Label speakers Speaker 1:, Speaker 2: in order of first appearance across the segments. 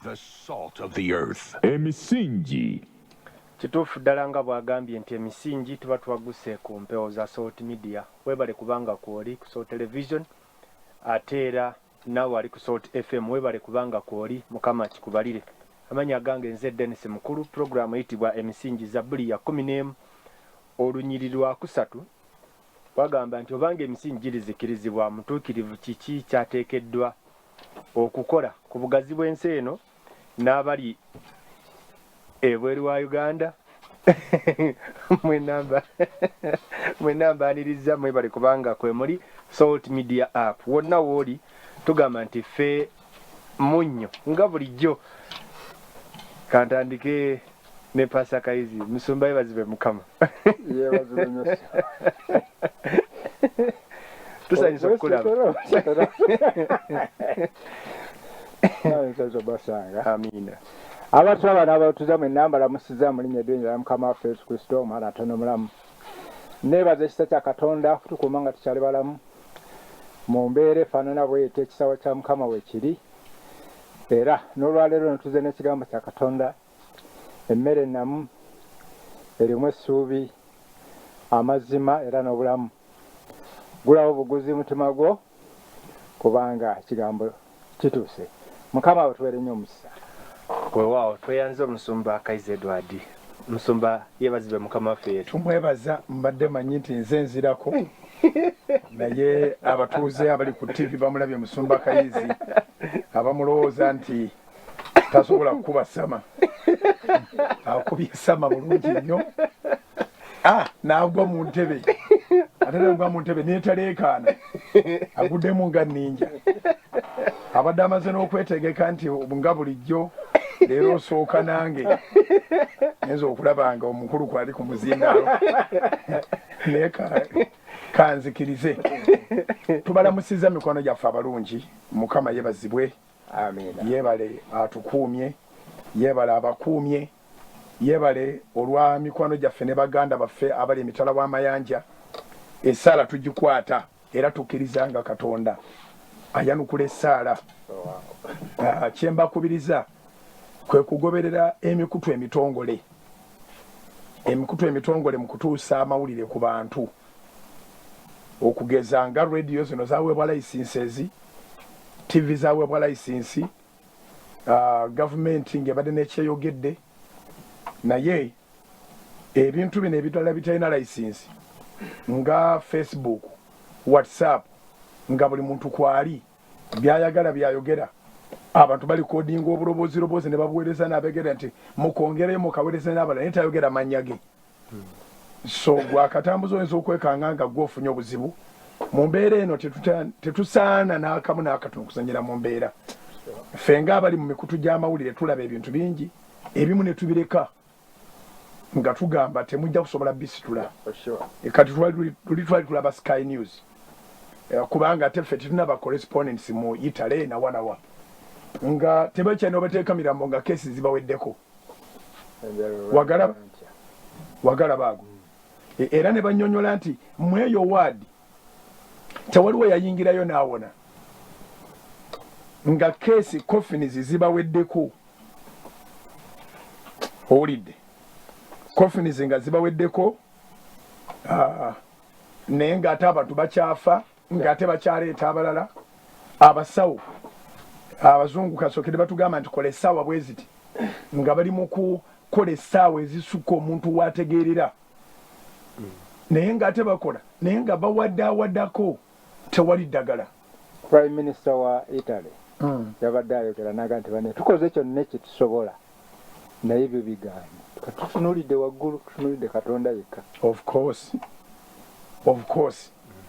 Speaker 1: The salt of the earth.
Speaker 2: Emisingi.
Speaker 3: Kituufu ddala nga bw'agambye nti emisingi tuba twaguse ku mpewo za Salt Media. Webale kubanga kwoli ku Salt Television ate era nawe ali ku Salt FM. Webale kubanga kwoli Mukama kikubalire. Amanya gange nze Dennis Mukulu. Programu eyitibwa emisingi Zabbuli ya 11 olunyiriri lwa 3 bagamba nti obanga emisingi girizikirizibwa mutuukirivu kiki kyateekeddwa okukola ku bugazi bw'ensi eno n'abali ebweru wa Uganda. mwenamba aniriza mwebale kubanga kwe muri Salt Media app. Wonna wooli tugamba nti ffe munnyo nga bulijjo. Kantandike ne Pastor Kaizi musumba yebazibe Mukama.
Speaker 4: Yebazibe nyosi.
Speaker 3: Tusanyisa okulaba. Amina.
Speaker 4: Abataba n'abatuza mu namba lamusiza mu linnya ly'enjala Mukama waffe Yesu Kristo omwana atono mulamu. Neebaza ekisa kya Katonda tukuuma nga tukyali balamu mu mbeera efaanana bw'etyo ekisawo kya Mukama we kiri. Era n'olwaleero ne tuze n'ekigambo kya Katonda emmere ennamu erimu essuubi amazima era n'obulamu. Gulawo buguzi mutima gwo kubanga ekigambo kituuse. Mukama wetubeere nnyo omukisa.
Speaker 3: Weewaawo tweyanze omusumba Kaizi Edward. Musumba yebazibe Mukama waffe yetu.
Speaker 5: Tumwebaza mbadde manyi nti nze nzirako naye abatuuze abali ku TV bamulabye Musumba Kaizi abamulowooza nti tasobola kukuba sama. Akubye sama bulungi nnyo. N'agwa mu ntebe. Ate n'agwa mu ntebe n'etaleekaana. Aguddemu nga nninja. Abadde amaze n'okwetegeka nti nga bulijjo leero osooka nange neza okulaba nga omukulu kwali ku muzindaalo naye kanzikirize. Tubalamusiza mikono gyaffe abalungi. Mukama yebazibwe.
Speaker 4: Amina.
Speaker 5: Yebale atukuumye, yebale abakuumye, yebale olwa mikono gyaffe ne baganda baffe abali emitala w'amayanja. Essaala tugikwata era tukkiriza nga Katonda ayanukula essaala. Kyembakubiriza kwe kugoberera emikutu emitongole. Emikutu emitongole mu kutuusa amawulire ku bantu. Okugeza nga radio zino zaweebwa licenses, TV zaweebwa license, gavumenti ng'ebadde n'ekyeyogedde. Naye ebintu bino ebitala bitalina license nga Facebook, WhatsApp, nga buli muntu kwali byayagala byayogera. Abantu bali kodinga obulobozi ne babuweereza n'abegera nti mukongereyo mukaweereza n'abalala naye tayogera mannya ge. So gwakatambuza oyinza okwekanga nga gw'ofunye obuzibu. Mu mbeera eno tetusaana n'akamu n'akatono kusanyira mu mbeera. Ffe ng'abali mu mikutu gy'amawulire tulaba ebintu bingi, ebimu ne tubireka nga tugamba temujja kusobola bisitula. Kati twali tulaba Sky News. Kubanga ate ffe tetunaba correspondence mu Italy na wanawa. Nga tebakyalina obateeka mirambo nga kesi zibaweddeko. Wagalaba ago. Era ne bannyonnyola nti mweyo waadi tewaliwo yayingirayo n'awona. Nga kesi coffins zibaweddeko. Owulidde. Coffins nga zibaweddeko. Naye ng'ate abantu bakyafa. Ng'ate bakyaleeta abalala. Abasawo abazungu kasookedde batugamba nti kola essaawa bwe ziti nga bali mu kukola essaawa ezisukka omuntu waategeerera. Naye ng'ate bakola naye nga bawaddaako tewali ddagala.
Speaker 4: Prime Minister wa Italy yabadde ayogera n'agamba nti bane tukoze kyonna ekitusobola naye ebyo bigaanye. Tutunuulidde waggulu, tutunuulidde Katonda yekka.
Speaker 5: Of course.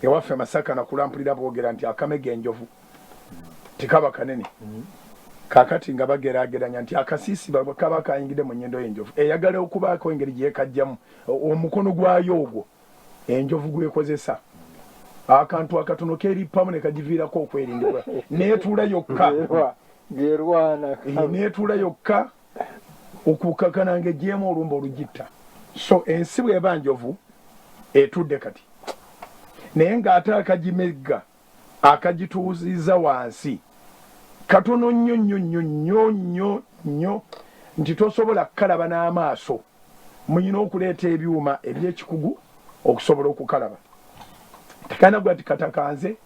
Speaker 5: Ewaffe Masaka nakulampulira boogera nti akamega enjovu tekaba kanene. Kakati nga bageraageranya nti akasiisi kaba kayingidde mu nnyindo y'enjovu. Eyagala okubaako engeri gye kajjamu omukono gwayo ogwo enjovu gwekozesa. Akantu akatono keerippamu ne kagiviirako okwerindibwa. Neetuula yokka. Neetuula yokka okukakana ng'eggyemu olumba olugitta. So ensi bw'eba njovu etudde kati. Naye ng'ate akagimegga akagituuziza wansi katono nnyo nti tosobola kukalaba n'amaaso. Muyina okuleeta ebyuma eby'ekikugu okusobola okukalaba. Tekana gwa tikatakanze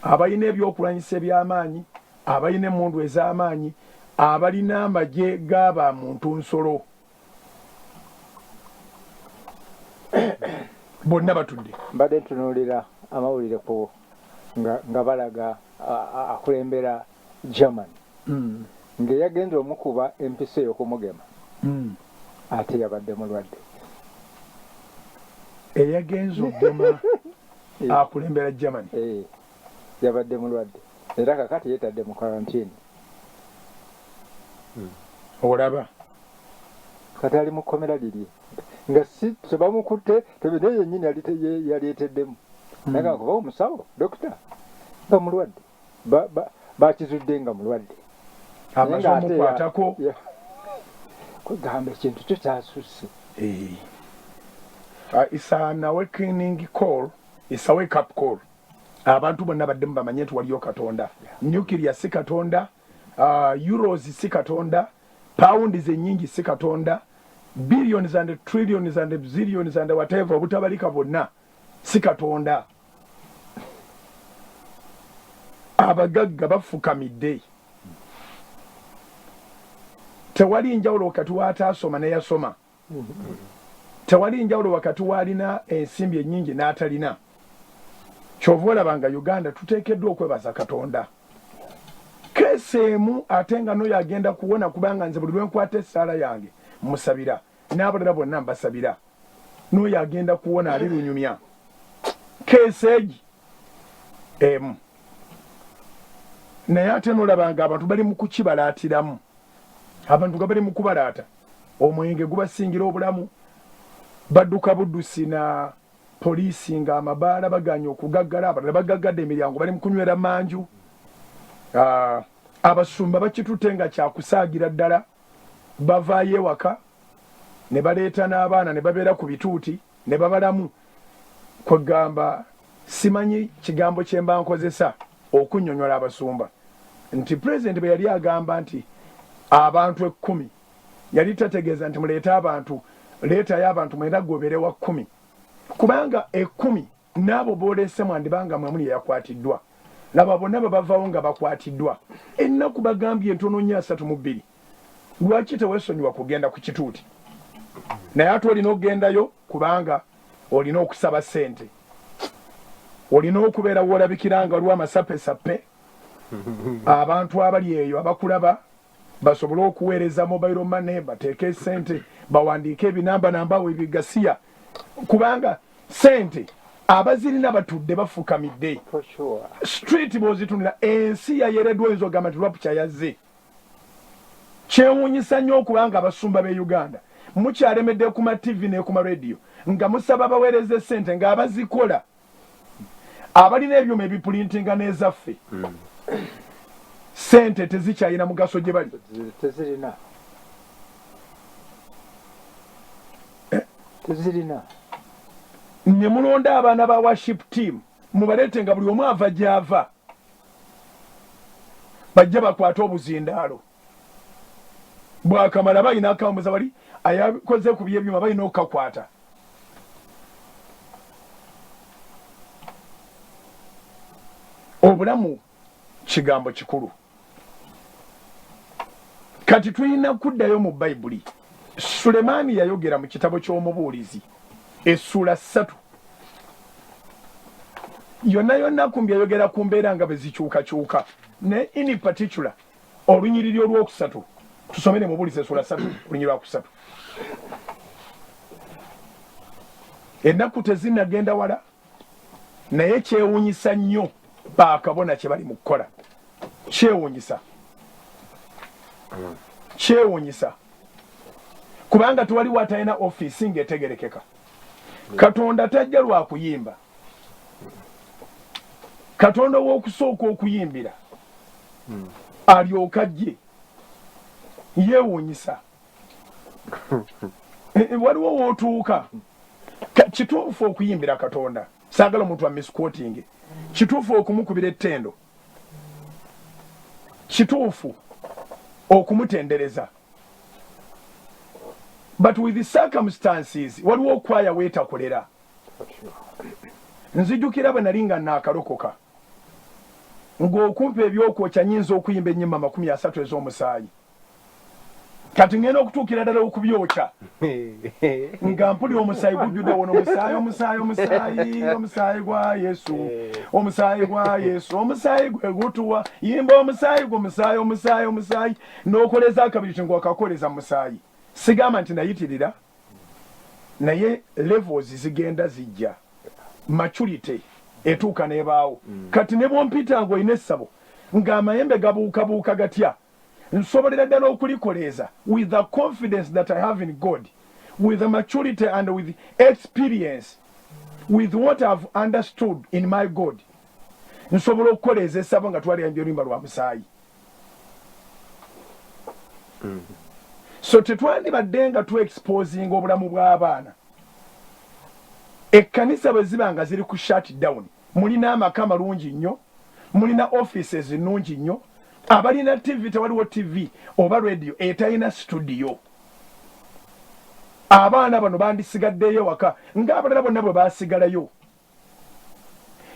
Speaker 5: abayina ebyokulwanyisa eby'amaanyi, abayina emmundu ez'amaanyi, abalina amagye gaba muntu nsolo. Bonna batudde.
Speaker 4: Mbadde ntunuulira amawulire ku nga balaga akulembera Germany ng'eyagenza omukuba empisa ey'okumugema ate yabadde mulwadde.
Speaker 5: Eyagenza okugema akulembera Germany
Speaker 4: yabadde mulwadde era kakati yeetadde mu quarantine.
Speaker 5: Olaba
Speaker 4: kati ali mu kkomera liri nga si tebamukutte tebine yennyini yalyeteddemu naye nga kuba omusawo dokita nga mulwadde bakizudde nga mulwadde
Speaker 5: amaze omukwatako
Speaker 4: kugamba ekintu kyo kyasusse.
Speaker 5: It's an awakening call, it's a wake up call. Abantu bonna baddemu bamanye nti waliyo Katonda. Nuclear si Katonda, euros si Katonda, pounds ennyingi si Katonda, billions and trillions and zillions and whatever obutabalika bonna si Katonda. Abagagga bafukamidde. Tewali njawulo wakati w'ataasoma n'eyasoma. Tewali njawulo wakati w'alina ensimbi ennyingi n'atalina. Kyova olabanga Uganda tuteekeddwa okwebaza Katonda. Keesi emu ate nga n'oyo agenda kuwona kubanga nze buli lwe nkwata essaala yange musabira n'abalala bonna mbasabira. N'oyo agenda kuwona alirunyumya. Keesi egi emu. Naye ate n'olabanga abantu bali mu kukibalaatiramu. Abantu nga bali mu kubalaata. Omwenge gubasingira obulamu. Badduka buddusi na poliisi nga amabaala baganya okugaggala, abalala bagaggadde emiryango bali mu kunywera manju. Abasumba bakitutte nga kyakusaagira ddala, bavaayo ewaka ne baleeta n'abaana ne babeera ku bituuti ne babalamu. Kwegamba simanyi kigambo kye mba nkozesa okunnyonnyola abasumba nti pulezidenti bwe yali agamba nti abantu 10 yali tategeeza nti muleete abantu, leetayo abantu mwenda gobere wa 10 kubanga 10 n'abo booleese mwandibanga mwemuli yakwatiddwa. Laba bonna babavaawo nga bakwatiddwa. Ennaku bagambye entono nnyo 32. Lwaki teweesonyiwa kugenda ku kituuti? Naye ate olina okugendayo kubanga olina okusaba ssente. Olina okubeera woolabikira nga waliwo amasapesape. Abantu abali eyo abakulaba basobole okuweereza mobile money, bateeke ssente, bawandiike ebinamba ebigasiya. Kubanga ssente abazirina batudde bafukamidde. Street bw'ozitunira ensi yayereddwa oyinza okugamba nti Rapture yazze. Kyewuunyisa nnyo okubanga abasumba b'e Uganda mukyalemedde ku ma TV ne ku ma radio nga musaba baweereze ssente ng'abazikola abalina ebyuma ebipulintinga n'ezaffe ssente tezikyalina mugaso gye bali.
Speaker 4: Tezirina.
Speaker 5: Ne mulonda abaana ba worship team mubaleete nga buli omu ava gy'ava bajja bakwata obuzindaalo. Bwakamala balina akawumbuza bali ayakoze ku by'ebyuma balina okukakwata. Obulamu kigambo kikulu. Kati tulina kuddayo mu Bayibuli. Sulemaani yayogera mu kitabo ky'Omubuulizi essula 3. Yonna kumbi yayogera ku mbeera nga bwe zikyukakyuka. Ne in particular olunyiriri olwokusatu. Tusomere mu Buulizi essula 3 olunyiriri lwakusatu. Ennaku tezinnagenda wala naye kyewuunyisa nnyo bakabona kye bali mu kukola. Kyewuunyisa. Kyewuunyisa. Kubanga tuwaliwo atalina ofiisi ng'etegerekeka. Katonda tajja lwa kuyimba. Katonda w'okusooka okuyimbira alyoka ajje yeewuunyisa. Waliwo w'otuuka. Kituufu okuyimbira Katonda. Saagala omuntu wa misquoting. Kituufu okumukubira ettendo. kituufu okumutendereza, but with the circumstances waliwo okwaya weetakolera. Nzijukira bwe nali nga naakalokoka ng'okumpa ebyokwokya nyinza okuyimba ennyimba 30 ez'omusaayi, kati ngenda okutuukira ddala okubyokya nga mpulira omusaayi gujjudde wono, omusaayi omusaayi omusaayi omusaayi gwa Yesu, omusaayi gwa Yesu, omusaayi gwe gutuwa, yimba omusaayi gwe, omusaayi omusaayi omusaayi, n'okoleza akabiri ng'okakoleza musaayi. Sigamba nti nayitirira, naye levels zigenda zijja, maturity etuuka n'ebaawo. Kati ne bwompita ng'olina essabo ng'amayembe gabuukabuuka gatya, nsobolera ddala okulikoleeza with the confidence that I have in God, with the maturity and with experience, with what I've understood in my God. Nsobola okukoleeza essabo nga twalyanjye oluyimba lwa musaayi. So tetwandibadde nga tu-exposing obulamu bw'abaana. Ekkanisa bwe ziba nga ziri ku shut down, mulina amaka malungi nnyo, mulina offices nnungi nnyo, abalina TV tewaliwo TV oba radio etalina studio. Abaana bano bandisigaddeyo waka ng'abalala bonna bwe baasigalayo.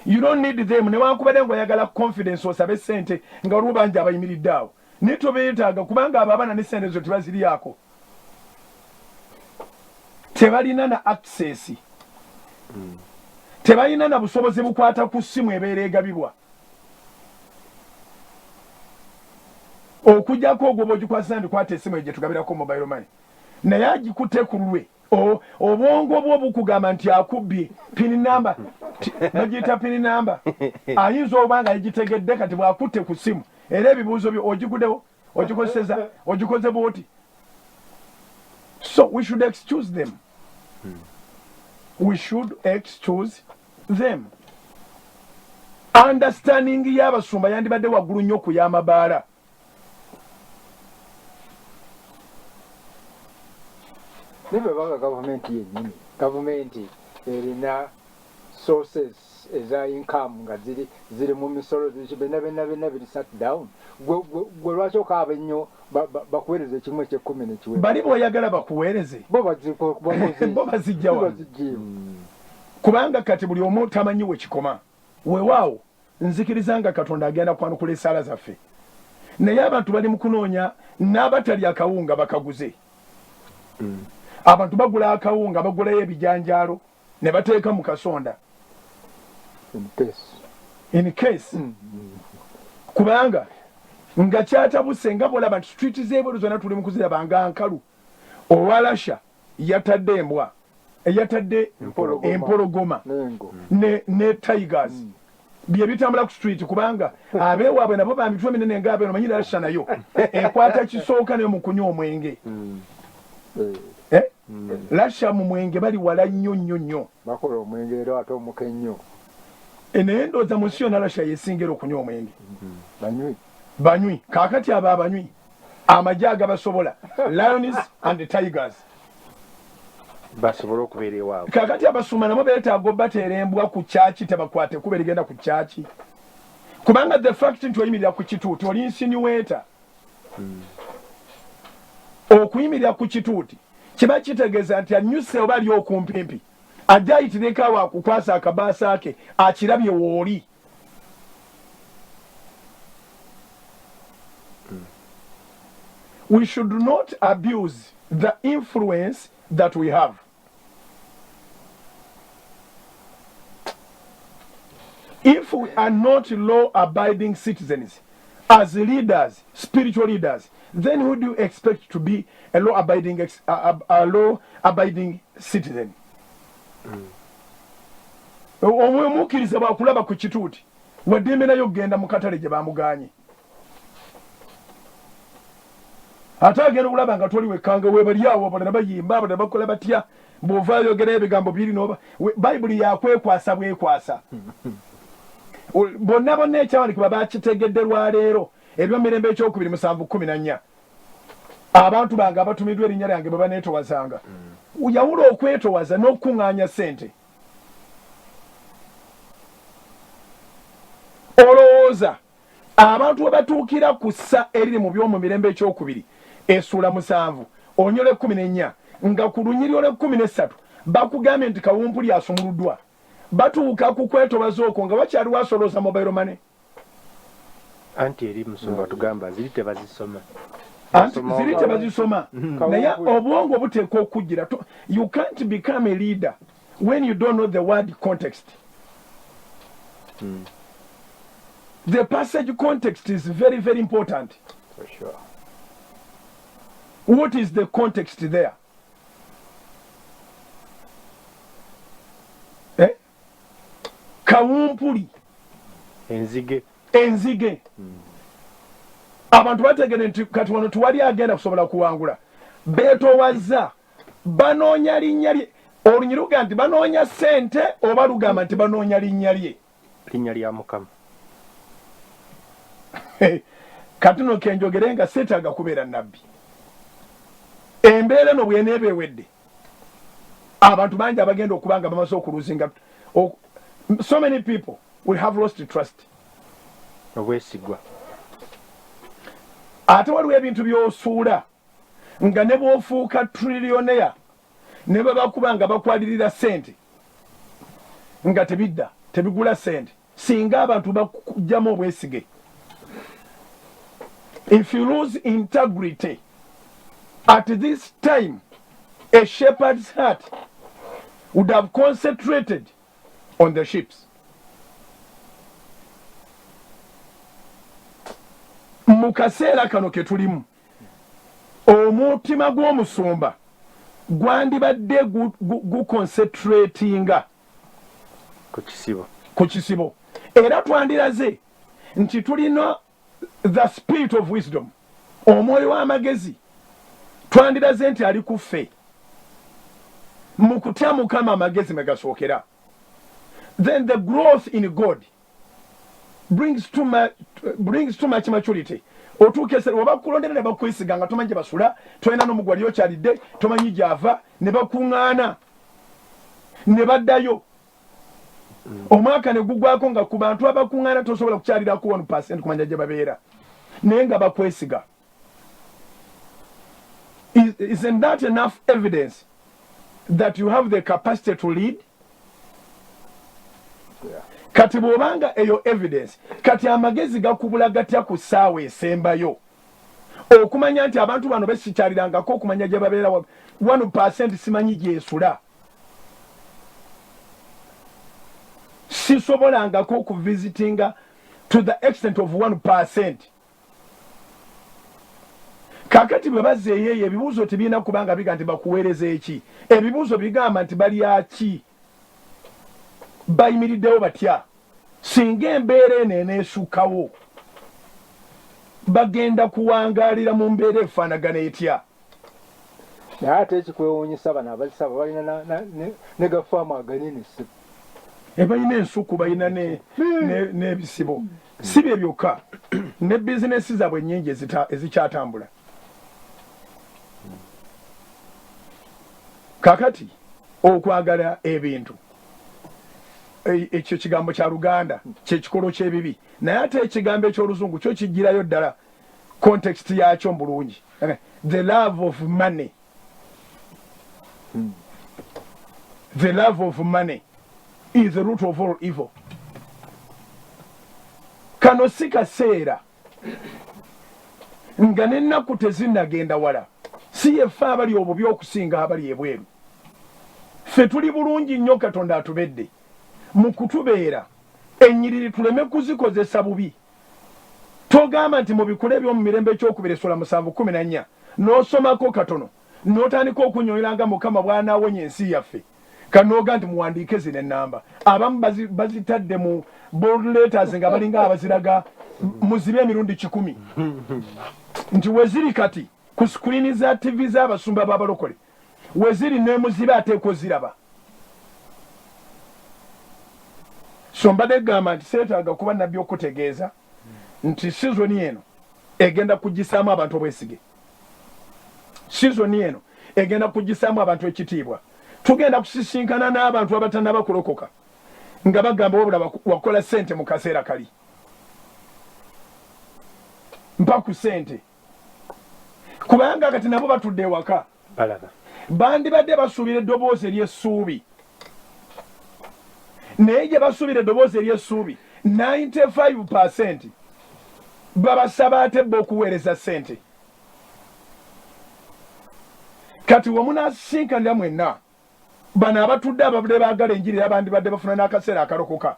Speaker 5: You don't need them. Newankubadde ng'oyagala confidence osabe ssente nga waliwo bangi abayimiridde awo, naye tobeetaaga kubanga abo abaana ne ssente zo tebaziriyako, tebalina na access, tebalina na busobozi bukwata ku ssimu ebeera egabibwa. Okujjako ogwo bw'ogikwasa ndikwata essimu gye tugabirako mobile money, naye agikutte ku lulwe, obwongo bwo bukugamba nti akubbye pini namba, bagiyita pini namba, ayinza oba nga yagitegedde kati bw'akutte ku ssimu era ebibuuzo byo ogiguddewo, ogikoze bwoti. So we should excuse them. We should excuse them. Understanding y'abasumba yandibadde waggulu nnyo ku y'amabaala.
Speaker 4: Nibe baga gavumenti yennyini, gavumenti erina sources eza income nga ziri mu misolo byonna biri shut down. Gwe lwaki okaaba ennyo bakuweereze kimu eky'ekkumi n'ekiwera?
Speaker 5: Bali bw'oyagala bakuweereze bo bazijjawa, kubanga kati buli omu tamanyi we kikoma. Weewaawo nzikiriza nga Katonda agenda kwanukula essaala zaffe, naye abantu bali mu kunoonya n'abatali akawunga bakaguze. Abantu bagula akawunga, bagulayo ebijanjaalo ne bateeka mu kasonda in case. Kubanga nga kyatabuse nga bw'olaba nti street z'ebweru zonna tuli mu kuziraba nga nkalu. Owa Russia yatadde embwa, yatadde empologoma ne tigers bye bitambula ku street, kubanga abeewaabwe nabo ba mitwe minene ng'abeeno manyi Russia nayo ekwata kisooka nayo mu kunywa omwenge. Russia mu mwenge bali wala nnyo nnyo nnyo,
Speaker 4: bakola omwenge era ate omuke nnyo.
Speaker 5: Naye ndowooza mu nsi yonna Russia yesingira okunywa omwenge. Banywi kaakati abo abanywi amagye agabasobola, lions and tigers
Speaker 3: basobola okubeera ewaabwe.
Speaker 5: Kaakati abasuma nabo beetaaga bateera embwa ku kyaki tebakwate kuba erigenda ku kyaki, kubanga the fact nti oyimirira ku kituuti oli insinuator. Okuyimirira ku kituuti kiba kitegeeza nti anyuse oba ali okumpimpi ajja ayitireko awo akukwasa akabaasa ke akirabye wooli. We should not abuse the influence that we have. If we are not law-abiding citizens, as leaders, spiritual leaders, then who do you expect to be a law-abiding citizen? Omwemukiriza bwakulaba ku kituuti wadde nayo genda mu katale gye bamuganye, ate agenda okulaba nga toli wekkanga webali awo abalala bayimba abalala bakola batya, bw'ovaayo ogerayo ebigambo biri n'oba bayibuli yakwekwasa bwekwasa. Bonna bonna ekyawandiikibwa bakitegedde lwaleero ebyomirembe ekyokubiri 7:14 abantu bange abatumiddwa erinnya lyange bwe baneetowazanga. Yawula okwetowaza n'okuŋŋaanya ssente. Olowooza abantu we batuukira ku ssa eriri mu by'omu mirembe ekyokubiri essuula 7 Onyole 14 nga ku lunyiriro lwe 13 bakugambye nti Kawumpuli asumuluddwa batuuka ku kwetobaza okwo nga bakyaliwo asolooza mobile money.
Speaker 3: Anti eri Musumba tugamba ziri tebazisoma.
Speaker 5: Ziri tebazisoma. Naye obwongo buteekwa okujjira. You can't become a leader when you don't know the word context. The passage context is very, very important.
Speaker 3: For sure.
Speaker 5: What is the context there? Kawumpuli. Enzige. Abantu bategere nti kati wano tuwali agenda kusobola kuwangula. Beetowazza banoonya linnya lye. Olunyiruga nti banoonya ssente oba lugamba nti banoonya linnya lye.
Speaker 3: Linnya lya Mukama.
Speaker 5: Kati no kenjogere nga seetaaga kubeera nabbi. Embeera no bw'eneeba ewedde. Abantu bangi abagenda okubanga bamaze okuluzinga. So many people will have lost trust.
Speaker 3: Obwesigwa.
Speaker 5: Ate waliwo ebintu by'osuula nga ne bw'ofuuka trilioneya ne bwe bakuba nga bakwalirira ssente nga tebidda tebigula ssente singa abantu bakugjamu obwesige. If you lose integrity at this time, a shepherd's heart would have concentrated on the sheep. Mu kaseera kano ke tulimu omutima gw'omusumba gwandibadde guconcentratinga ku kisibo era twandiraze nti tulina the spirit of wisdom, omwoyo w'amagezi twandiraze nti ali ku ffe mu kutya Mukama amagezi mwe gasookera. Then the growth in God brings too much maturity. Otuukese oba kulondera ne bakwesiga nga tomanyi gye basula tolina n'omugwali okyalidde tomanyi gy'ava ne bakuŋŋaana ne baddayo. Omwaka ne gugwako nga ku bantu abakuŋŋaana tosobola kukyalirako 1% kumanya gye babeera naye nga bakwesiga. Isn't that enough evidence that you have the capacity to lead? Kati bw'obanga eyo evidence kati amagezi gakubula gatya ku ssaawa esembayo okumanya nti abantu bano besikyalirangako okumanya gye babeera 1% simanyi gyesula sisobolangako okuvisitinga to the extent of 1%. Kakati bwe bazzeeyo eyo ebibuuzo tebirina kubanga biga nti bakuweereza eki, ebibuuzo bigamba nti balyaki bayimiriddewo batya singa embeera eno eneesukkawo bagenda kuwangaalira mu mbeera efaanagana etya.
Speaker 4: Naye ate ekikwewuunyisa bano abazisaba balina ne gafaamu aganene
Speaker 5: balina ensuku balina n'ebisibo si bye byokka ne bizinesi zaabwe ennyingi ezikyatambula. Kakati okwagala ebintu ekyo kigambo kya Luganda kyekikolo ky'ebibi naye ate ekigambo eky'Oluzungu kyo kijjirayo ddala context yakyo mu bulungi. The love of money. The love of money is the root of all evil. Kano si kaseera nga n'ennaku tezinnagenda wala si yeffe abali obubi okusinga abali ebweru. Ffe tuli bulungi nnyo Katonda atubedde mu kutubeera ennyiriri tuleme kuzikozesa bubi. Togamba nti mu bikula eby'omu mirembe ekyokubiri Essuula 7:14 n'osomako katono n'otandika okunyolanga Mukama bw'anaawonya ensi yaffe kanooga nti muwandiike zino ennamba. Abamu bazitadde mu bold letters nga balinga abaziraga muzibe emirundi 10 nti weziri kati ku screen za TV z'abasumba b'abalokole weziri nemuzibe ateeko ziraba. So mbadde gamba nti seetaaga kuba nabbi okutegeeza nti sizoni eno egenda kugisaamu abantu obwesige. Sizoni eno egenda kugisaamu abantu ekitiibwa. Tugenda kusisinkana n'abantu abatannaba kulokoka nga bagamba wabula wakola ssente mu kaseera kali. mpa ku ssente kubanga kati nabo batudde ewaka
Speaker 3: balaba
Speaker 5: bandibadde basuubira eddoboozi ery'essuubi naye gye basuubira eddoboozi ery'essuubi 95% babasaba ate bba okuweereza ssente kati wemunasisinkanira mwenna bano abatudde ababadde baagala enjiri abandibadde bafuna n'akaseera akalokoka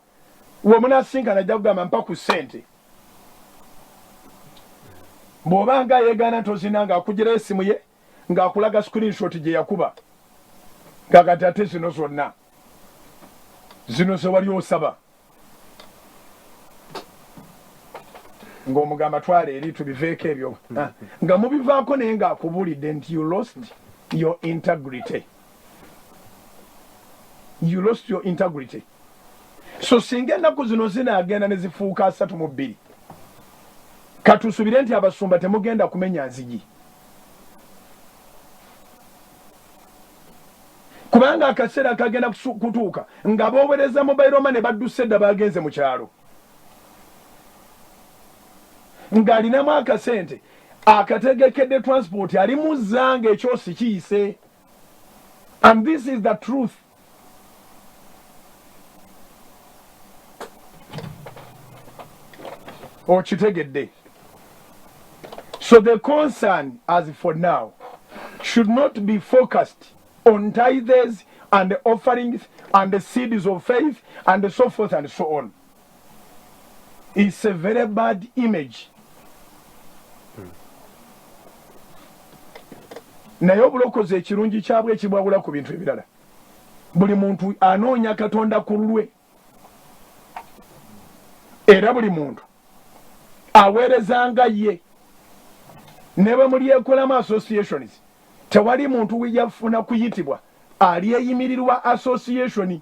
Speaker 5: wemunasinkana ajja kugamba mpa ku ssente bw'obanga yeegaana nti ozina ng'akugirayo essimu ye ng'akulaga screenshot gye yakuba ngakati ate zino zonna zino ze wali osaba ng'omugamba twala eri tubiveeko ebyo nga mubivaako naye ng'akubulidde nti you lost your integrity. You lost your integrity. So singa ennaku zino zinaagenda ne zifuuka 32 katusubire nti abasumba temugenda kumenya nzigi kubanga akaseera kagenda kutuuka nga boowereza mobile money badduse edda bagenze mu kyalo ng'alinamu akasente akategekedde transport ali mu zzanga ekyosi kiyise and this is the truth. Okitegedde. So the concern as for now should not be focused on tithes and the offerings and the seeds of faith and so forth and so on. It's a very bad image. Naye obulokozi ekirungi kyabwe ekibwawula ku bintu ebirala. Buli muntu anoonya Katonda ku lulwe. Era buli muntu aweerezanga ye. Ne bwe muli ekolamu associations tewali muntu weyafuna kuyitibwa ali eyimirirwa association.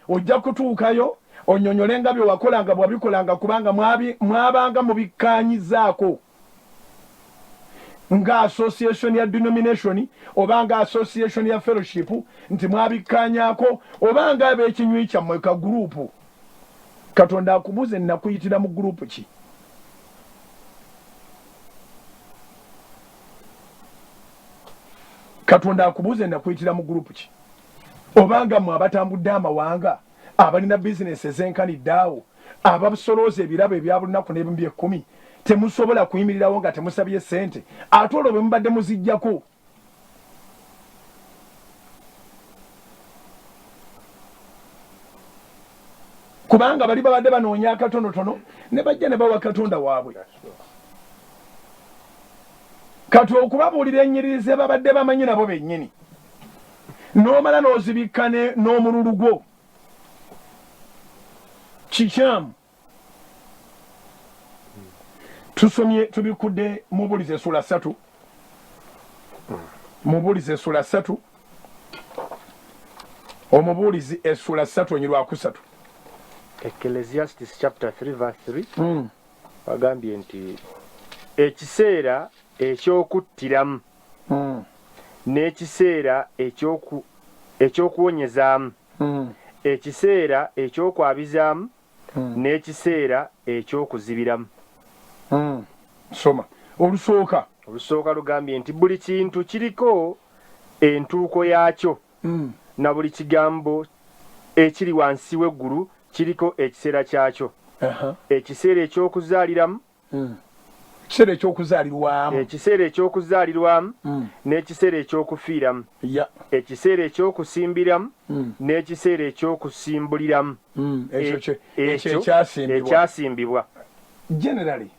Speaker 5: Ojja kutuukayo onyonyolenga bye wakolanga bwabikolanga kubanga mwabanga mubikkaanyizaako nga association ya denomination oba nga association ya fellowship nti mwabikkaanyaako oba nga ab'ekinywi kyammwe ka gurupu. Katonda akubuze nakuyitira mu gurupu ki? Katonda akubuze nakuyitira mu gurupu ki? Obanga mwe abatambudde amawanga abalina bizinesi ezenkaniddeawo abasolooza ebirabo ebyabulunaku n'ebimu bye10 temusobola kuyimirirawo nga temusabye ssente ate olwo bwe mubadde muzijjako. Kubanga bali babadde banoonya akatonotono ne bajja ne bawa Katonda waabwe. Kati okubabuulira ennyiriri ze babadde bamanyi nabo bennyini n'omala n'ozibikka n'omululu gwo kikyamu. Tusomye tubikudde Mubuulizi essula 3 Mubuulizi essula 3 Omubuulizi essula 3 onyirwakusatu
Speaker 3: Ecclesiastes chapter 3 verse 3 bagambye nti ekiseera ekyokuttiramu n'ekiseera ekyokuwonyezaamu ekiseera ekyokwabizaamu n'ekiseera ekyokuzibiramu.
Speaker 5: Soma
Speaker 3: olusooka lugambye nti buli kintu kiriko entuuko yaakyo na buli kigambo ekiri wansi w'eggulu kiriko ekiseera kyakyo. Ekiseera ekyokuzaaliramu ekiseera ekyokuzaalirwamu n'ekiseera ekyokufiiramu ekiseera ekyokusimbiramu n'ekiseera ekyokusimbuliramu ekyo ekyasimbibwa.
Speaker 5: Generally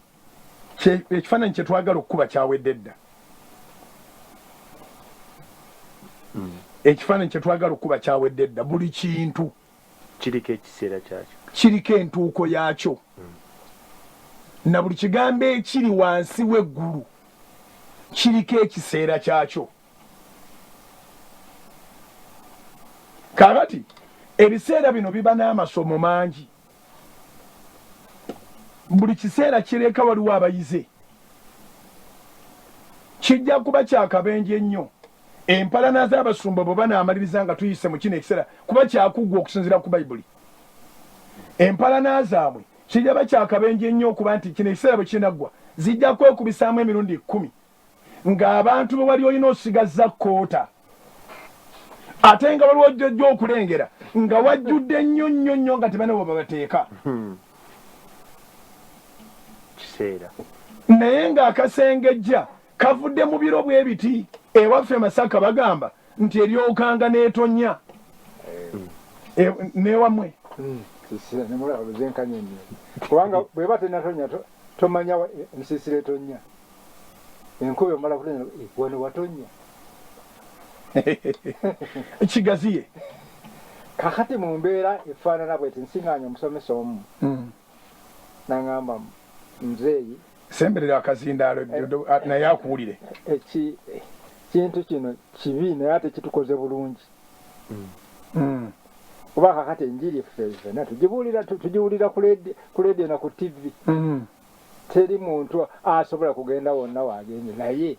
Speaker 5: ekifaananyi kye twagala okukuba kyawedde dda. Ekifaananyi kye twagala okukuba kyawedde dda. Buli kintu
Speaker 3: kiriko ekiseera kyakyo,
Speaker 5: kiriko entuuko yaakyo na buli kigambo ekiri wansi w'eggulu kiriko ekiseera kyakyo. Kaakati ebiseera bino biba n'amasomo mangi. Buli kiseera kireka waliwo abayize. Kijja kuba kyakabenje ennyo empalana z'abasumba bwe banaamaliriza nga tuyise mu kino ekiseera kuba kyakuggwa okusinziira ku Bayibuli. Empalana zaabwe kijja bakyakabenje nnyo okuba nti kino ekiseera bwe kinaggwa zijja kwekubisaamu emirundi 10 ng'abantu be wali olina osigaza koota ate nga waliwo jjojja okulengera nga wajjudde nnyo nga tebane bwe babateeka
Speaker 3: kiseera
Speaker 5: naye ng'akasengejja kavudde mu biro bw'ebiti ewaffe Masaka bagamba nti eryokanga n'etonya newamwe
Speaker 4: kubanga bweba tenatonya tomanya ensisiro etonya enkuba omala kutonya wano watonya
Speaker 5: kigaziye
Speaker 4: kakati mu mbeera efaanana bweti nsiŋŋaanya omusomesa omu naŋŋamba nzeeyi
Speaker 5: semberera akazindaalo naye akuwulire
Speaker 4: kintu kino kibi naye ate kitukoze bulungi kuba kakati enjiri effena tugiwulira ku leediyo na ku tv teri muntu asobola kugenda wonna wagenze naye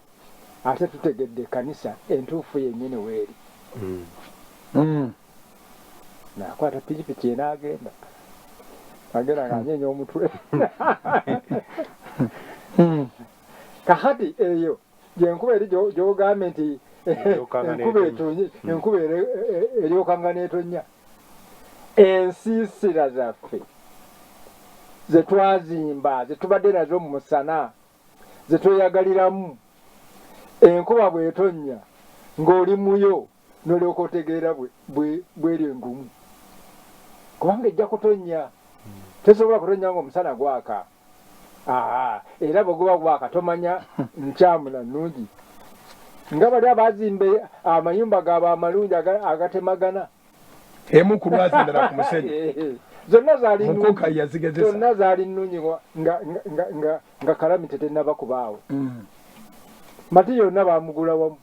Speaker 4: ate tutegedde kanisa entuufu yennyini weeri nakwata pikipiki enaagenda agenda nganyenya omutwe kakati eyo gyenkuba eri gyogambe nti enkuba eryokanga n'etonya ensiisira zaffe zetwazimba zetubadde nazo mu musana zetweyagaliramu enkuba bw'etonya ng'oli muyo n'olyoka otegeera bweri engumu kubanga ejja kutonya tesobola kutonya ng'omusana gwaka era bwe guba gwaka tomanya nkyamu na nnungi nga bali abazimbe amayumba gaabwe amalungi agatemagana
Speaker 5: emu ku lwazi endala ku musenyu
Speaker 4: zonna zaali nnungi nga kalamite tennaba kubaawo mati yonna bamugula wamu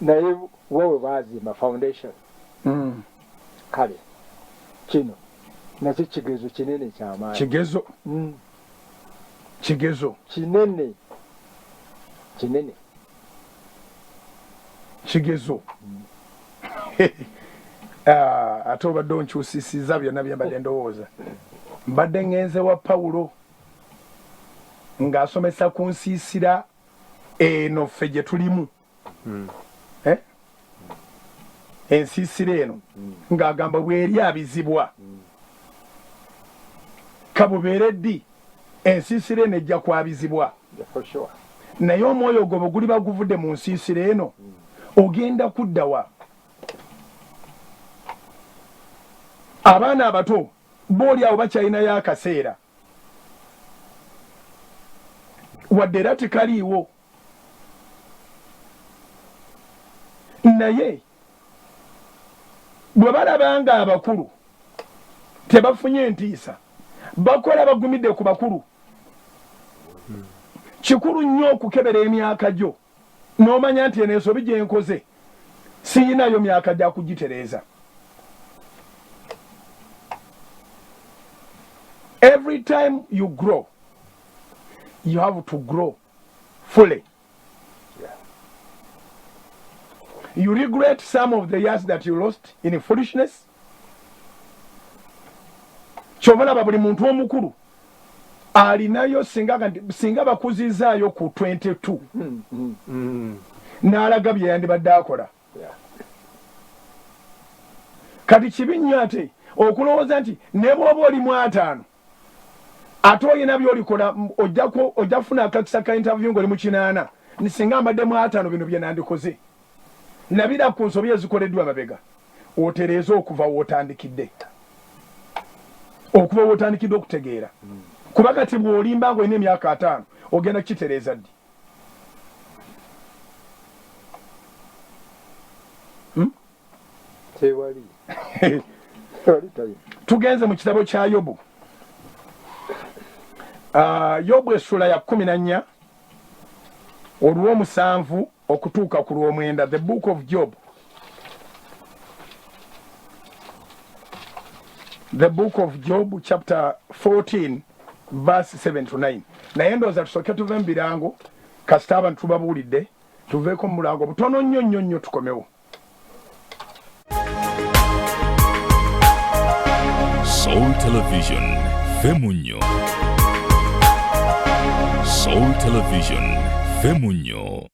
Speaker 4: naye wawe bazimba foundation kale kino nakyo kigezo kinene kyamaanyi
Speaker 5: kigezo
Speaker 4: kinene
Speaker 5: kigezo ate obadde onkyusisiza byonna byembadde ndowooza mbadde ngenze wa Pawulo ng'asomesa ku nsiisira eno ffe gye tulimu ensiisira eno ng'agamba bw'eri abizibwa kabubeere ddi ensiisira eno ejja kwabizibwa naye omwoyo ogwo bwe guliba guvudde mu nsiisira eno ogenda kuddawa abaana abato booli awo bakyalinayo akaseera wadde era tekaliiwo naye bwe balaba nga abakulu tebafunye entiisa bakola bagumidde ku bakulu kikulu nnyo okukebera emyaka gyo n'omanya nti eno ensobi gye nkoze siyinayo myaka gya kugitereeza. Every time you grow, you have to grow fully. Yeah. You regret some of the years that you lost in foolishness. Chovala buli muntu omukulu alinayo singa bakuzizaayo ku 22 n'alaga bye yandibadde akola. Kati kibi nnyo ate okulowooza nti ne bw'oba oli mu 5 ate oyina by'olikola ojja kufuna akakisa ka interview ng'oli mu 8 singa mbadde mu 5 bino bye nandikoze. Labira ku nsobi ezikoleddwa mabega otereeza okuva w'otandikidde. Okuba w'otandikidde okutegeera. Kuba kati bw'olimba ng'olina emyaka 5 ogenda kukitereeza ddi.
Speaker 4: Tewali.
Speaker 5: Tugenze mu kitabo kya Yobu. Yobu essula ya 14 olw'omusanvu okutuuka ku lw'omwenda. The book of Job. The book of Job chapter 14 verse 7 to 9. Naye ndowooza tusooke tuve mu birango kasita abantu tubabuulidde tuveeko mu mulango butono nnyo tukomewo.
Speaker 1: Soul Television,
Speaker 2: Femunyo. Soul Television. Femunyo.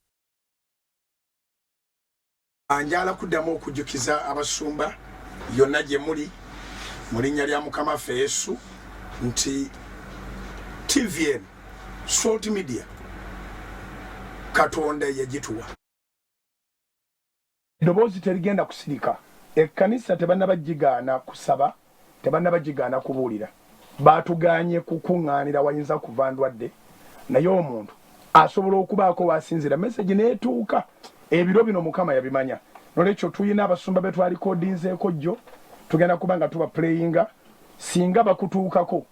Speaker 5: Anjala kuddamu okujukiza abasumba yonna gye muli mu linnya lya Mukama waffe Yesu nti TVN Salt Media Katonda yagituwa. Eddoboozi terigenda kusirika. Ekkanisa tebannabagigaana kusaba, tebannabagigaana kubuulira. Baatuganye kukuŋŋaanira wayinza kuva ndwadde, naye omuntu asobola okubaako waasinzira message neetuuka. Ebiro bino Mukama yabimanya. Nolwekyo tuyina abasumba be twalikodinzeeko jjo, tugenda kuba nga tuba playinga. Singa bakutuukako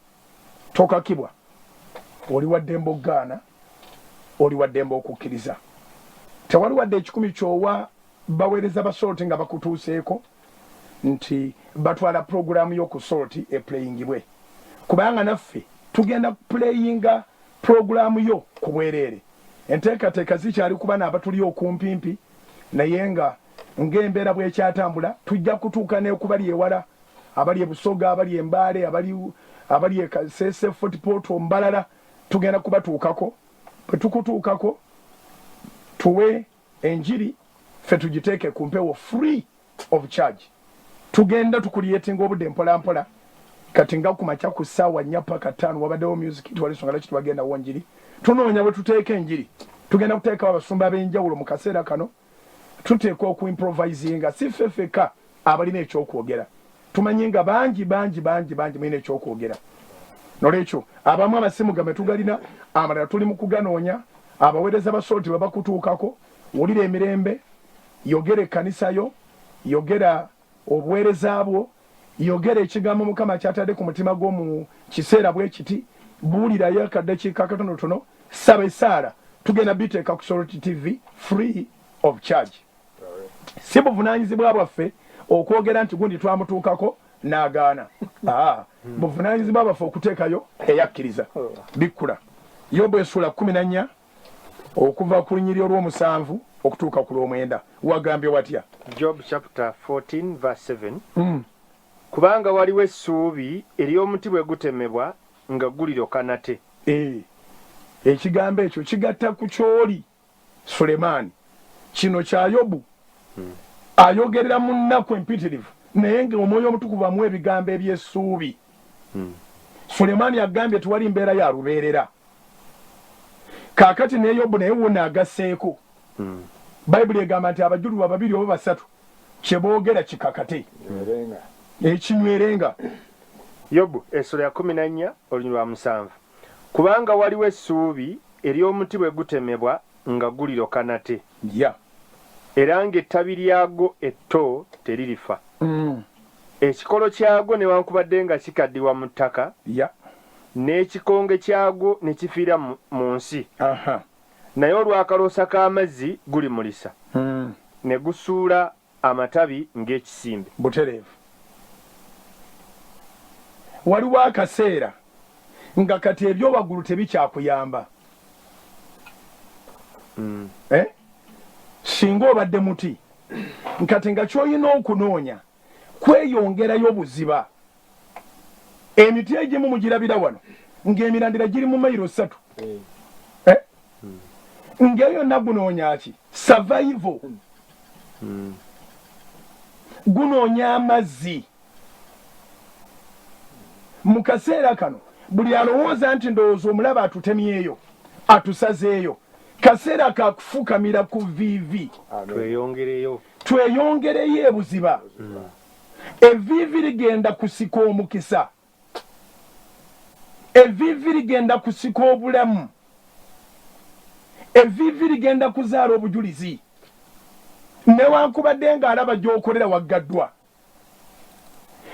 Speaker 5: tokakibwa, oli waddembe okugaana, oli waddembe okukkiriza. Tewali wadde ekikumi kyowa baweereza ba Salt nga bakutuuseeko nti batwala programu y'oku Salt eplayingibwe. Kubanga naffe tugenda playinga programu yo ku bwereere. Enteekateeka zikyali kuba n'abatuli okumpimpi, naye nga ng'embeera bw'ekyatambula tujja kutuuka n'okubali ewala, abali e Busoga, abali e Mbale, abali e Kasese, Fort Portal, Mbalala, tugenda kubatuukako. Bwe tukutuukako tuwe enjiri ffe tugiteeke ku mpewo free of charge. Tugenda tukuliyetinga obudde mpola mpola. Kati nga ku makya ku ssaawa 4 paka 5 wabaddewo music twali nsonga laki tubagenda wo njiri. Tunoonya bwe tuteeka enjiri. Tugenda kuteeka abasumba ab'enjawulo mu kaseera kano. Tuteeka okuimprovisinga si ffeffeka abalina ekyokwogera. Tumanye nga bangi mulina ekyokwogera. Nolwekyo abamu amasimu game tugalina, amalala tuli mu kuganoonya, abaweereza ba Salt babakutuukako, wulira emirembe, yogera ekkanisa yo, yogera obuweereza bwo, yogera ekigambo Mukama kyatadde ku mutima gw'omu kiseera bwe kiti, buulirayo akaddakiika katonotono, saba essaala, tugenda biteeka ku Salt TV free of charge. Si buvunaanyizibwa bwaffe okwogera nti gundi twamutuukako n'agaana. Buvunaanyizibwa bwaffe okuteekayo eyakkiriza. Bikkula. Yobu essula 14 okuva ku lunyiri olw'omusanvu okutuuka ku lw'omwenda. Wagambye watya?
Speaker 3: Job chapter 14 verse 7. Kubanga waliwo essuubi ery'omuti bwe gutemebwa nga guliroka nate.
Speaker 5: Ekigambo ekyo kigatta ku kyoli Sulemaani. Kino kya Yobu. Ayogerera mu nnaku empitirivu naye nga Omwoyo Omutukuvu amuwa ebigambo eby'essuubi. Sulemaani agambye tewali mbeera ya lubeerera. Kaakati ne Yobu naye wonna agasseeko. Bayibuli egamba nti abajulirwa 2 oba 3 kye boogera kikakate. Ekinywerenga.
Speaker 3: Yobu essula ya 14 olunyiri lwa 7. Kubanga waliwo essuubi ery'omuti bwe gutemebwa nga guliroka nate. Era ng'ettabi lyago etto teririfa. Ekikolo kyago newankubadde nga kikaddiwa mu ttaka, n'ekikonge kyago ne kifiira mu nsi. Naye olwakaloosa k'amazzi gulimulisa, ne gusuula amatabi ng'ekisimbe.
Speaker 5: Butereevu. Waliwo akaseera nga kati ebyowaggulu tebikyakuyamba. Singa obadde muti nkati nga ky'olina okunoonya kweyongerayo obuziba. Emiti egimu mugirabira wano ng'emirandira giri mu mayiro 3. Ng'eyo yonna gunoonya ki? Survival. Gunoonya amazzi. Mu kaseera kano buli alowooza nti ndowooza omulaba atutemyeyo, atusazeeyo, kaseera kakufukamira ku viivi. Tweyongereyo ebuziba. Eviivi ligenda kusika omukisa. Eviivi ligenda kusika obulamu. Eviivi ligenda kuzaala obujulizi. Newankubadde nga alaba gy'okolera waggaddwa.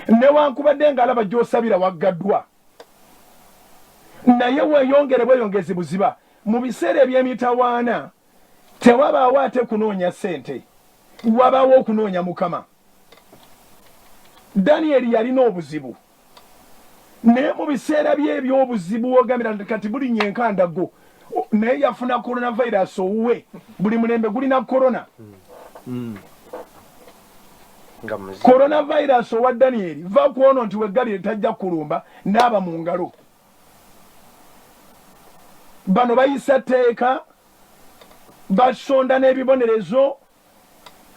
Speaker 5: Newankubadde nga alaba gy'osabira waggaddwa. Naye weeyongere bweyongezi buziba. Mu biseera eby'emitawaana tewabaawo ate kunoonya ssente, wabaawo okunoonya Mukama. Daniel yalina obuzibu, naye mu biseera bye eby'obuzibu wogambira nti kati bulinnya enkandago, naye yafuna coronavirus owuwe. Buli mulembe gulina corona.
Speaker 3: nga muzi
Speaker 5: coronavirus owa Daniel va kuono nti weggali tajja kulumba naaba mu ngalo bano bayisa tteeka basonda n'ebibonerezo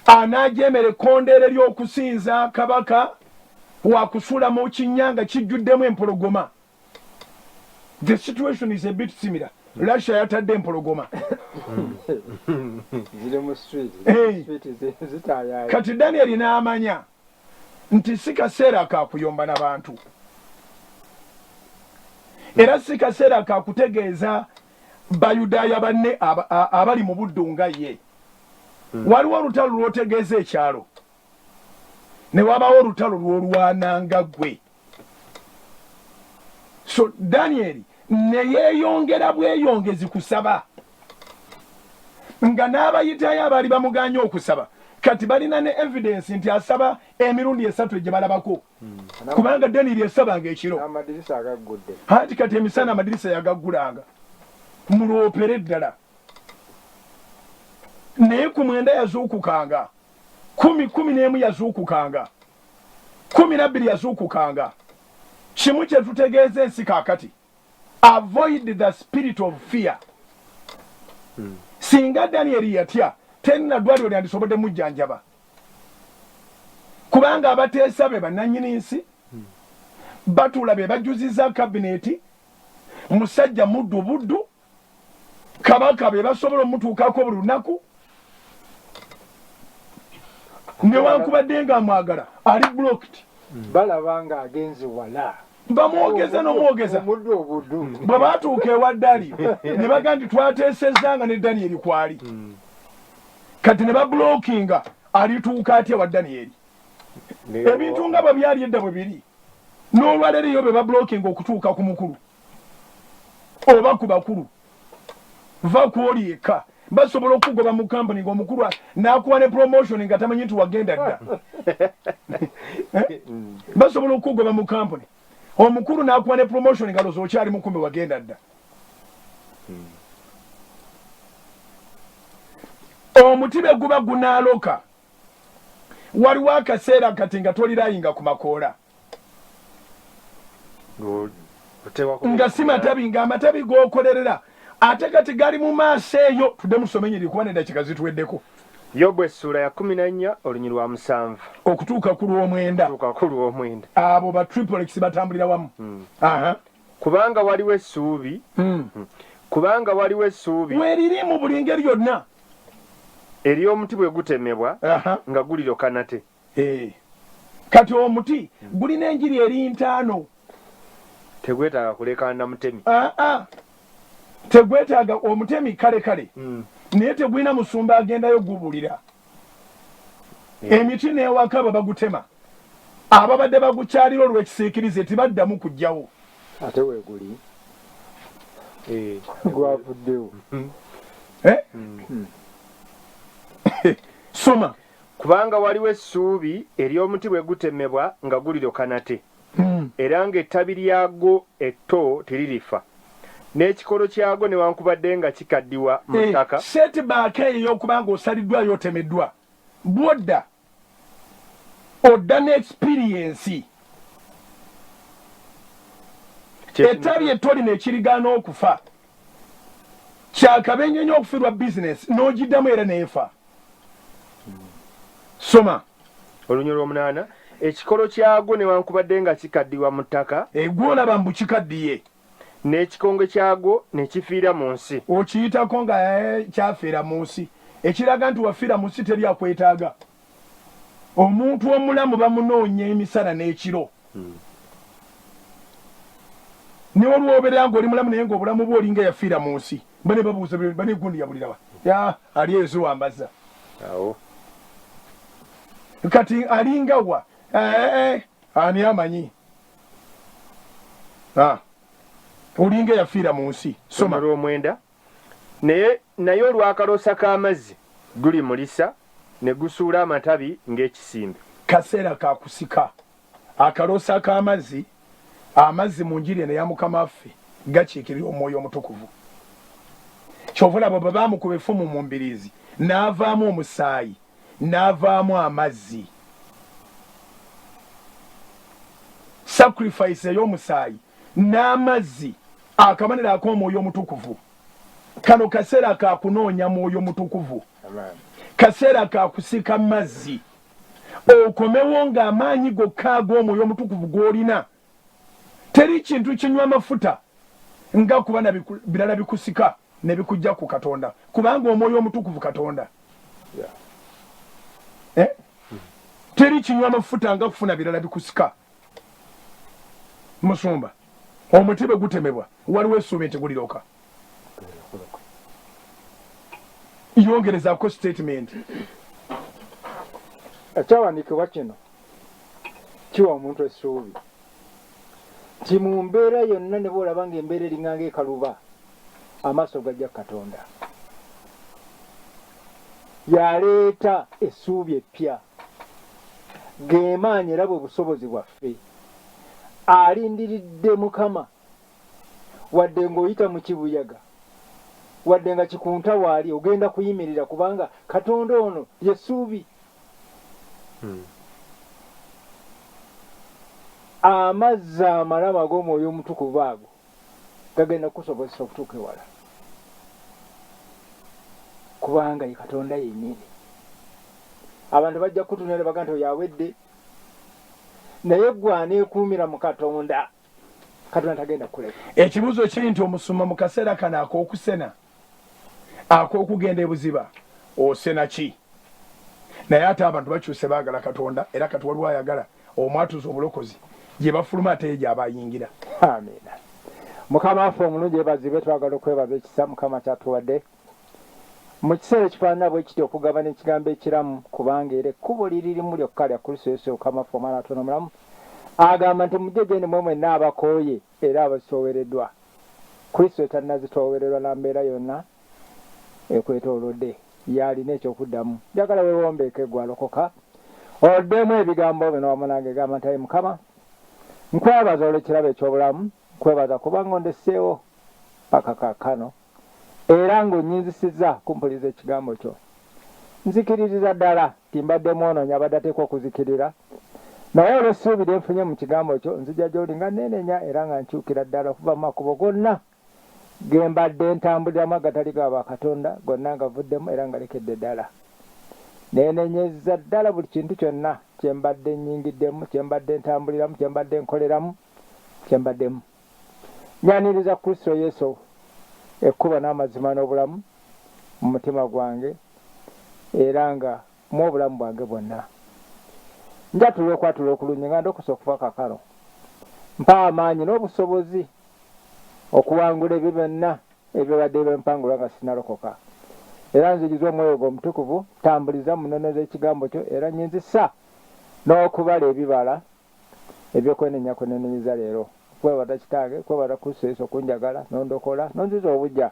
Speaker 5: anaajemera ekkondeere ly'okusinza kabaka wakusula mu kinyanga kijjuddemu empologoma. The situation is a bit similar. Russia yatadde empologoma
Speaker 4: ziri mu street zitayaaya.
Speaker 5: Kati Daniel n'amanya nti si kaseera ka kuyomba n'abantu era si kaseera ka kutegeeza bayudaaya banne abali mu buddu nga ye. Waliwo olutalo lw'otegeeza ekyalo ne wabawo olutalo lw'olwananga ggwe. So Daniel ne yeeyongera bweyongezi kusaba nga n'abayitayo abaali bamuganye okusaba kati balina ne evidence nti asaba emirundi 3 gye balabako kubanga Daniel yasabanga ekiro
Speaker 4: amadirisa agaggudde
Speaker 5: hati kati emisana amadirisa yagaggulanga mulwopere ddala naye ku 9 yazuukukanga 11 yazuukukanga 12 yazuukukanga. Kimu kye tutegeeza ensi kaakati avoid the spirit of fear. Singa Daniel yatya tenna ddwaliro lyandisobodde mujjanjaba kubanga abateesa be bannannyini nsi batula be bajjuziza kabineti musajja muddu buddu kabaka be basobola omutuukako buli lunaku newankubadde nga amwagala ali blocked
Speaker 4: balabanga agenze wala
Speaker 5: bamwogeza n'omwogeza bwe baatuuka ewa Daliyo ne baga nti twateesezanga ne Daniel kwali kati ne bablookinga alituuka atya wa Daniel ebintu nga bwe byali edda bwe biri n'olwaleero eyo be bablookinga okutuuka ku mukulu oba ku bakulu va kwoli yekka basobola okugoba mu kampani ng'omukulu n'akuwa ne promotion nga tamanyi nti wagenda dda basobola okugoba mu kampani omukulu n'akuwa ne promotion nga lozo okyali mukumbe wagenda dda omutibe guba gunaaloka waliwo akaseera kati nga tolirayinga ku makoola nga si matabi nga amatabi g'okolerera ate kati gali mu maaso eyo tudde musomenyeri kuba n'eddakiika zituweddeko.
Speaker 3: Yobu essula ya 14 olunyi lwa 7
Speaker 5: okutuuka ku lw'omwenda abo ba triplex batambulira wamu.
Speaker 3: Kubanga waliwo essuubi
Speaker 5: weriri mu buli ngeri yonna
Speaker 3: ery'omuti bwe gutemebwa nga guliroka nate.
Speaker 5: Kati omuti gulina enjiri eri 5
Speaker 3: tegwetaaga kulekaana mutemi.
Speaker 5: Tegwetaaga omutemi kale naye tegwina musumba agendayo gubulira. Emiti n'ewaka bagutema ababadde bagukyalira olw'ekisiikirize tibaddamu kujjawo
Speaker 4: ate weeguli gwavuddewo.
Speaker 5: Soma.
Speaker 3: Kubanga waliwo essuubi ery'omuti bwe gutemebwa nga guliroka nate era ng'ettabi lyagwo etto teririfa n'ekikolo kyagwo newankubadde nga kikaddiwa mu ttaka.
Speaker 5: Setback eyo okubanga osaliddwayo otemeddwa bwodda odda n'experience ettabi ettolina ekirigaana okufa kyakabenje nnyo okufirwa bizinesi n'ogiddamu era neefa. Soma.
Speaker 3: Olunyi lw'omunaana ekikolo kyagwo newankubadde nga kikaddiwa mu ttaka
Speaker 5: gwolaba mbu kikaddiye
Speaker 3: n'ekikongwe kyagwo ne kifiira mu nsi.
Speaker 5: Okiyitako nga kyafiira mu nsi ekiraga nti wafiira mu nsi teri akwetaaga. Omuntu omulamu bamunoonya emisana n'ekiro ne olwobeera ng'oli mulamu naye ng'obulamu bwe olinga yafiira mu nsi bane babuuza bane gundi yabulirawa ali ezo wambaza kati alingawa ani amanyi olinga yafiira mu nsi.
Speaker 3: Soma lw'omwenda naye olw'akaloosa k'amazzi guli mulisa ne gusuula amatabi ng'ekisimbe.
Speaker 5: Kaseera kakusika akaloosa k'amazzi amazzi mu njiri eno ya Mukama waffe gakiikirira omwoyo omutukuvu. Kyovula bwe baamukuba effumu mu mbiriizi n'avaamu omusaayi n'avaamu amazzi sacrifice ey'omusaayi n'amazzi akamanira ak'omwoyo omutukuvu. Kano kaseera ka kunoonya mwoyo mutukuvu, kaseera ka kusika mazzi, okomewo ng'amaanyi gokka ag'omwoyo omutukuvu gw'olina. Teri kintu kinywa amafuta nga kuba na birala bikusika ne bikujja ku Katonda, kubanga omwoyo omutukuvu Katonda. Teri kinywa amafuta nga kufuna birala bikusika. Musumba, omuti bwe gutemebwa waliwo essuubi nti guliroka. Yongerezaako statement.
Speaker 4: Ekyawandiikibwa kino kiwa omuntu essuubi nti mu mbeera yonna ne boolaba ng'embeera eringanga ekaluba, amaaso gajja Katonda. Yaleeta essuubi eppya, geemaanyi era bwe busobozi bwaffe. Alindiridde Mukama wadde ng'oyita mu kibuyaga, wadde nga kikunta waali, ogenda kuyimirira kubanga Katonda ono y'essuubi. Amazzi amalama ag'omwoyo omutukuvu ago gagenda kukusobozesa okutuuka ewala, kubanga ye Katonda yennyini. Abantu bajja kutunula baga nti oyo awedde, naye ggwe aneekuumira mu Katonda, Katonda tagenda kuleka.
Speaker 5: Ekibuuzo kiri nti omusuma mu kaseera kano ak'okusena, ak'okugenda ebuziba, osena ki? Naye ate abantu bakyuse baagala Katonda, era kati waliwo ayagala omwatuza obulokozi gye bafuluma ate gye abayingira.
Speaker 4: Amiina. Mukama waffe omulungi yeebazibwe, twagala okwebaza ekisa Mukama kyatuwadde. Mu kiseera ekifaanana bwe kityo okugabana ekigambo ekiramu, kubanga era ekkubo liririmu lyokka lya Kristo Yesu Mukama waffe omwana atono omulamu. Agamba nti mujje gye mmwe mwenna abakooye era abazitoowereddwa. Kristo tannazitoowererwa na mbeera yonna ekwetoolodde, yalina ekyokuddamu. Njagala weewombeeke gwe alokoka, oddemu ebigambo bino wamu nange gamba nti Mukama, nkwebaza olw'ekirabo eky'obulamu, nkwebaza kubanga ondesseewo paka kaakano, era ng'onnyinzisizza kumpuliriza ekigambo kyo. Nzikiririza ddala ti mbadde mwonoonyi abadde ateekwa okuzikirira, naye olw'essuubi lye nfunye mu kigambo kyo, nzija gy'oli nga neenenya era nga nkyukira ddala okuva mu makubo gonna ge mbadde ntambuliramu agatali ga Bakatonda, gonna ngavuddemu era ngalekedde ddala. Neenenyezza ddala buli kintu kyonna kye mbadde nnyingiddemu, kye mbadde ntambuliramu, kye mbadde nkoleramu, kye mbaddemu. Nyaniriza Kristo Yesu ekkuba n'amazima n'obulamu mu mutima gwange, era nga mu obulamu bwange bwonna. Njatula okwatula okulungi nga ndokosa okufa kaakano. Mpa amaanyi n'obusobozi okuwangula ebyo byonna ebyobadde byempangulwa nga sinalokoka. Era nzijuza omwoyo gwo omutukuvu, tambuliza munoneza ekigambo kyo, era nyinzisa n'okubala ebibala ebyokwenenya kwenenyeza leero. Kwebaza Kitange, kwebaza Kristo Yesu okunjagala, n'ondokola, n'onziza obujja.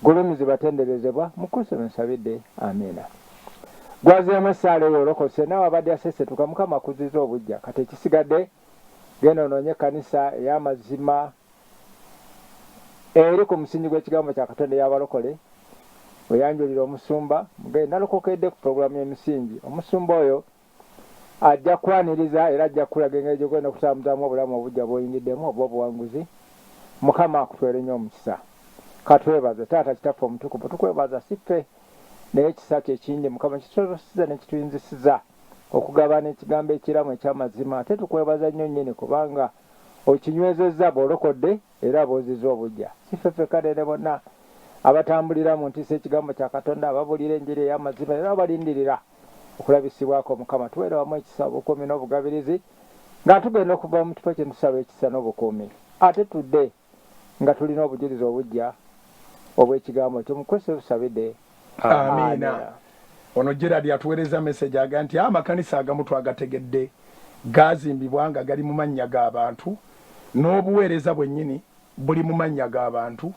Speaker 4: Gulumizi batenderezebwa, mu Kristo nsabidde, amiina. Gwazeemu essaala eyo olokose, naawe abadde asesetuka, Mukama akuziza obujja. Kati ekisigadde, genda onoonye ekkanisa ey'amazima eri ku musingi gw'ekigambo kya Katonda ey'abalokole, oyanjulira omusumba, mugende nalokokedde ku puroguramu y'emisingi. Omusumba oyo ajja kwaniriza era ajja kulaga engeri gy'ogenda okutambuzaamu obulamu obujja bw'oyingiddemu oba obuwanguzi. Mukama akutwere nnyo omukisa. Katwebaze Taata Kitaffe Omutukuvu, tukwebaza si ffe naye ekisa kye kingi Mukama kitulosiza ne kituyinzisiza okugabana ekigambo ekiramu eky'amazima. Ate tukwebaza nnyo nnyini kubanga okinywezezza bw'olokodde era bw'ozizza obujja. Si ffe ffekka ne bonna abatambulira mu ntiisa ekigambo kya Katonda, ababuulira enjiri ey'amazima era abalindirira okulabisibwako. Mukama tuweere wamu ekisa, obukuumi n'obugabirizi, nga tugenda okuva mu kifo kye tusaba ekisa n'obukuumi. Ate tudde nga tulina obujulizi obujja obw'ekigambo kyo, mu Kristo tusabidde,
Speaker 5: amiina. Ono Gerard atuweereza message aga nti amakanisa agamu twagategedde gazimbibwa nga gali mu mannya g'abantu, n'obuweereza bwennyini buli mu mannya g'abantu,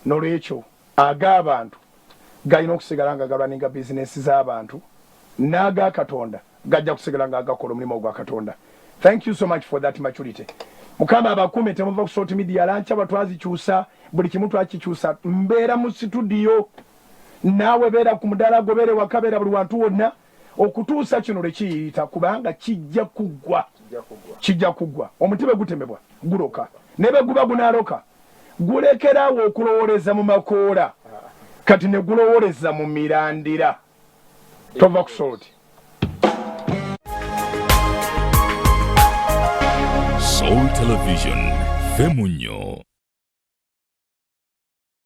Speaker 5: n'olwekyo ag'abantu galina okusigala nga galwaninga bizinesi z'abantu, n'aga Katonda gajja kusigala nga agakola omulimu ogwa Katonda. Thank you so much for that maturity. Mukama abakume temuva ku Salt Media lancha batwazikyusa, buli kimu twakikyusa. Mbeera mu studio, naawe beera ku mudaala gwo, beere waka, beera buli wantu wonna okutuusa kino lwe kiyita, kubanga kijja kuggwa. kijja kuggwa omuti gutemebwa guloka ne bwe guba gunaaloka gulekeraawo okulowooleza mu makoola kati ne gulowooleza mu mirandira tova ku sooti.
Speaker 2: Soul Television, Femunyo.